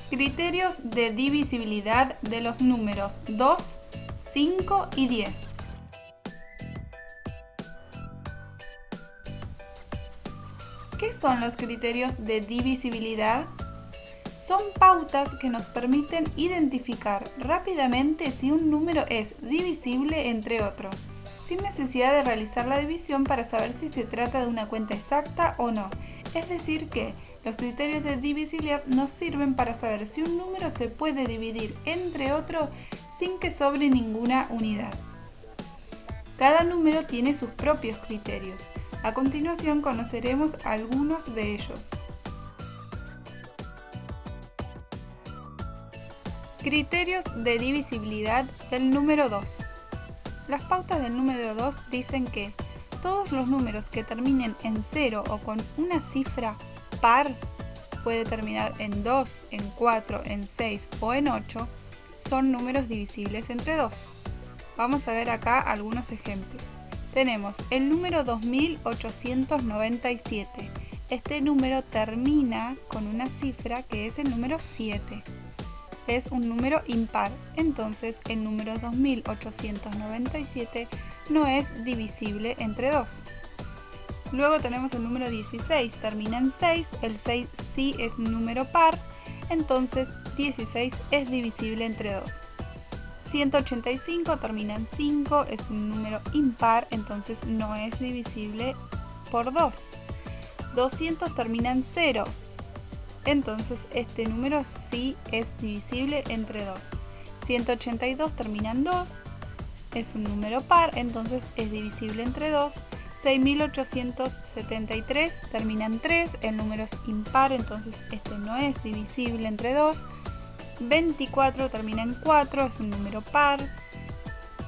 Criterios de divisibilidad de los números 2, 5 y 10. ¿Qué son los criterios de divisibilidad? Son pautas que nos permiten identificar rápidamente si un número es divisible entre otro, sin necesidad de realizar la división para saber si se trata de una cuenta exacta o no. Es decir que los criterios de divisibilidad nos sirven para saber si un número se puede dividir entre otro sin que sobre ninguna unidad. Cada número tiene sus propios criterios. A continuación conoceremos algunos de ellos. Criterios de divisibilidad del número 2. Las pautas del número 2 dicen que todos los números que terminen en 0 o con una cifra par, puede terminar en 2, en 4, en 6 o en 8, son números divisibles entre 2. Vamos a ver acá algunos ejemplos. Tenemos el número 2897. Este número termina con una cifra que es el número 7. Es un número impar, entonces el número 2897 no es divisible entre 2. Luego tenemos el número 16, termina en 6, el 6 sí es un número par, entonces 16 es divisible entre 2. 185 termina en 5, es un número impar, entonces no es divisible por 2. 200 termina en 0. Entonces este número sí es divisible entre 2. 182 termina en 2, es un número par, entonces es divisible entre 2. 6873 termina en 3, el número es impar, entonces este no es divisible entre 2. 24 termina en 4, es un número par,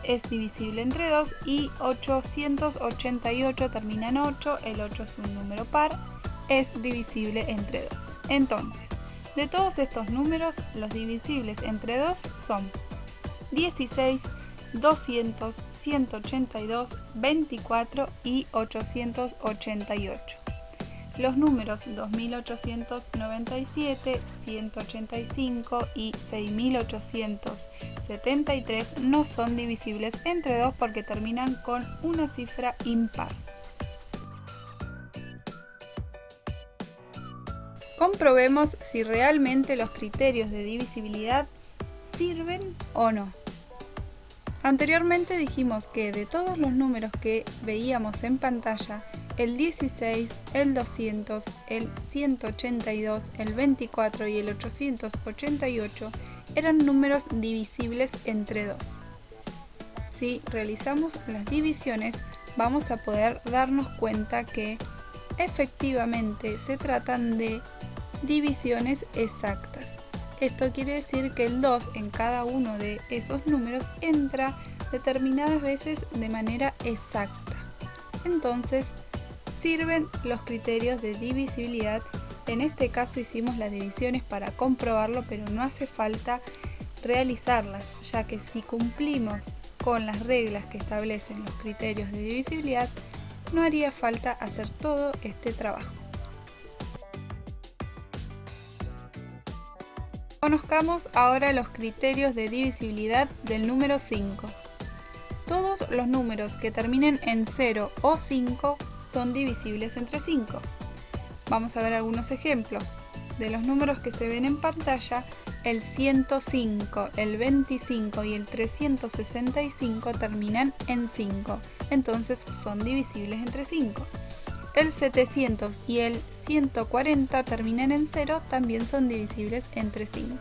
es divisible entre 2. Y 888 termina en 8, el 8 es un número par, es divisible entre 2. Entonces, de todos estos números, los divisibles entre 2 son 16, 200, 182, 24 y 888. Los números 2897, 185 y 6873 no son divisibles entre 2 porque terminan con una cifra impar. Comprobemos si realmente los criterios de divisibilidad sirven o no. Anteriormente dijimos que de todos los números que veíamos en pantalla, el 16, el 200, el 182, el 24 y el 888 eran números divisibles entre 2. Si realizamos las divisiones, vamos a poder darnos cuenta que efectivamente se tratan de divisiones exactas. Esto quiere decir que el 2 en cada uno de esos números entra determinadas veces de manera exacta. Entonces, sirven los criterios de divisibilidad. En este caso hicimos las divisiones para comprobarlo, pero no hace falta realizarlas, ya que si cumplimos con las reglas que establecen los criterios de divisibilidad, no haría falta hacer todo este trabajo. Conozcamos ahora los criterios de divisibilidad del número 5. Todos los números que terminen en 0 o 5 son divisibles entre 5. Vamos a ver algunos ejemplos. De los números que se ven en pantalla, el 105, el 25 y el 365 terminan en 5, entonces son divisibles entre 5. El 700 y el 140 terminan en 0, también son divisibles entre 5.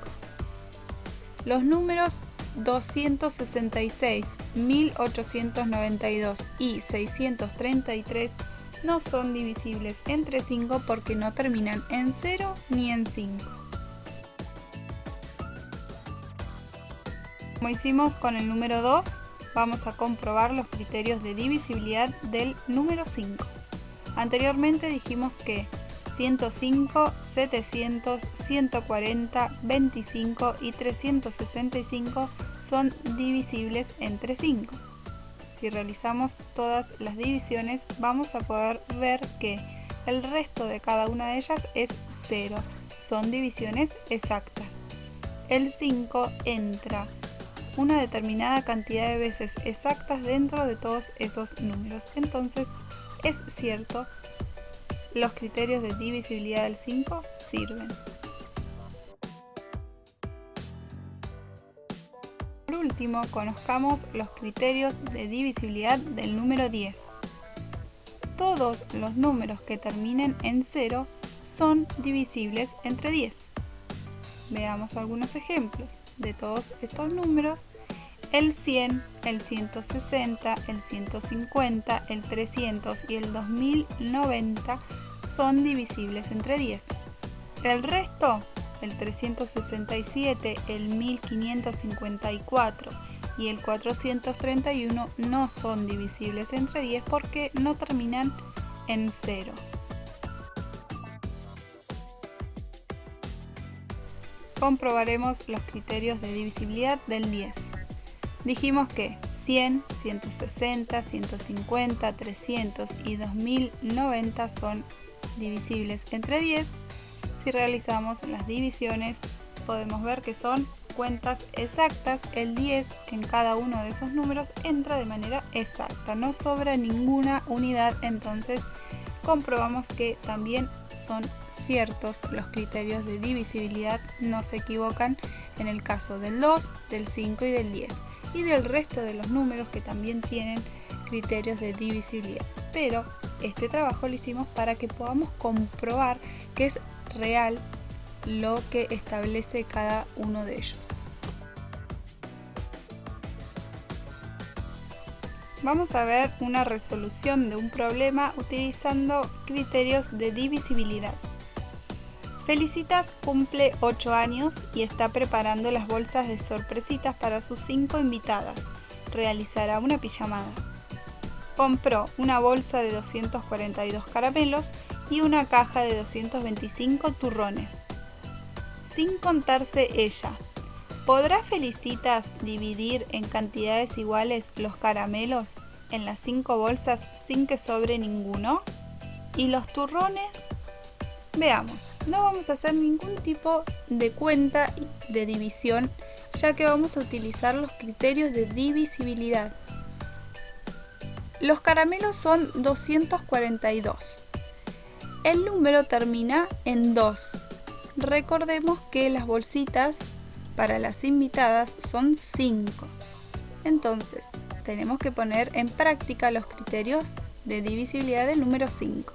Los números 266, 1892 y 633 no son divisibles entre 5 porque no terminan en 0 ni en 5. Como hicimos con el número 2, vamos a comprobar los criterios de divisibilidad del número 5. Anteriormente dijimos que 105, 700, 140, 25 y 365 son divisibles entre 5. Si realizamos todas las divisiones, vamos a poder ver que el resto de cada una de ellas es 0. Son divisiones exactas. el 5 entra una determinada cantidad de veces exactas dentro de todos esos números. Entonces, es cierto, los criterios de divisibilidad del 5 sirven. Por último, conozcamos los criterios de divisibilidad del número 10. Todos los números que terminen en 0 son divisibles entre 10. Veamos algunos ejemplos de todos estos números. El 100, el 160, el 150, el 300 y el 2090 son divisibles entre 10. El resto, el 367, el 1554 y el 431 no son divisibles entre 10 porque no terminan en 0. Comprobaremos los criterios de divisibilidad del 10. Dijimos que 100, 160, 150, 300 y 2090 son divisibles entre 10. Si realizamos las divisiones, podemos ver que son cuentas exactas. El 10 en cada uno de esos números entra de manera exacta, no sobra ninguna unidad, entonces comprobamos que también son ciertos los criterios de divisibilidad, no se equivocan en el caso del 2, del 5 y del 10 y del resto de los números que también tienen criterios de divisibilidad. Pero este trabajo lo hicimos para que podamos comprobar que es real lo que establece cada uno de ellos. Vamos a ver una resolución de un problema utilizando criterios de divisibilidad. Felicitas cumple 8 años y está preparando las bolsas de sorpresitas para sus 5 invitadas. Realizará una pijamada. Compró una bolsa de 242 caramelos y una caja de 225 turrones. Sin contarse ella, ¿podrá Felicitas dividir en cantidades iguales los caramelos en las 5 bolsas sin que sobre ninguno? ¿Y los turrones? Veamos, no vamos a hacer ningún tipo de cuenta de división, ya que vamos a utilizar los criterios de divisibilidad. Los caramelos son 242. El número termina en 2. Recordemos que las bolsitas para las invitadas son 5. Entonces, tenemos que poner en práctica los criterios de divisibilidad del número 5.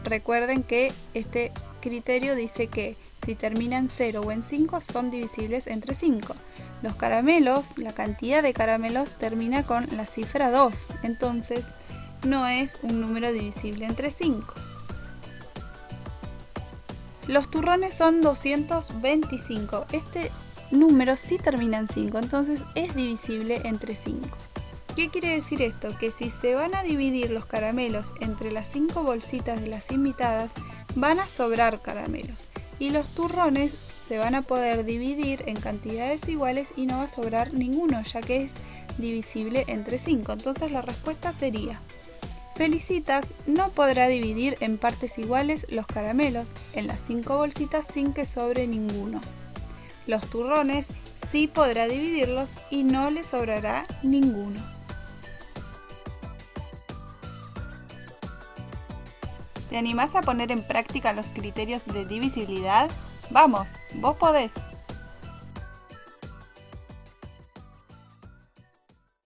Recuerden que este criterio dice que si termina en 0 o en 5 son divisibles entre 5. Los caramelos, la cantidad de caramelos termina con la cifra 2, entonces no es un número divisible entre 5. Los turrones son 225, este número sí termina en 5, entonces es divisible entre 5. ¿Qué quiere decir esto? Que si se van a dividir los caramelos entre las 5 bolsitas de las invitadas, van a sobrar caramelos. Y los turrones se van a poder dividir en cantidades iguales y no va a sobrar ninguno, ya que es divisible entre 5. Entonces la respuesta sería: Felicitas no podrá dividir en partes iguales los caramelos en las 5 bolsitas sin que sobre ninguno. Los turrones sí podrá dividirlos y no le sobrará ninguno. ¿Te animás a poner en práctica los criterios de divisibilidad? ¡Vamos! ¡Vos podés!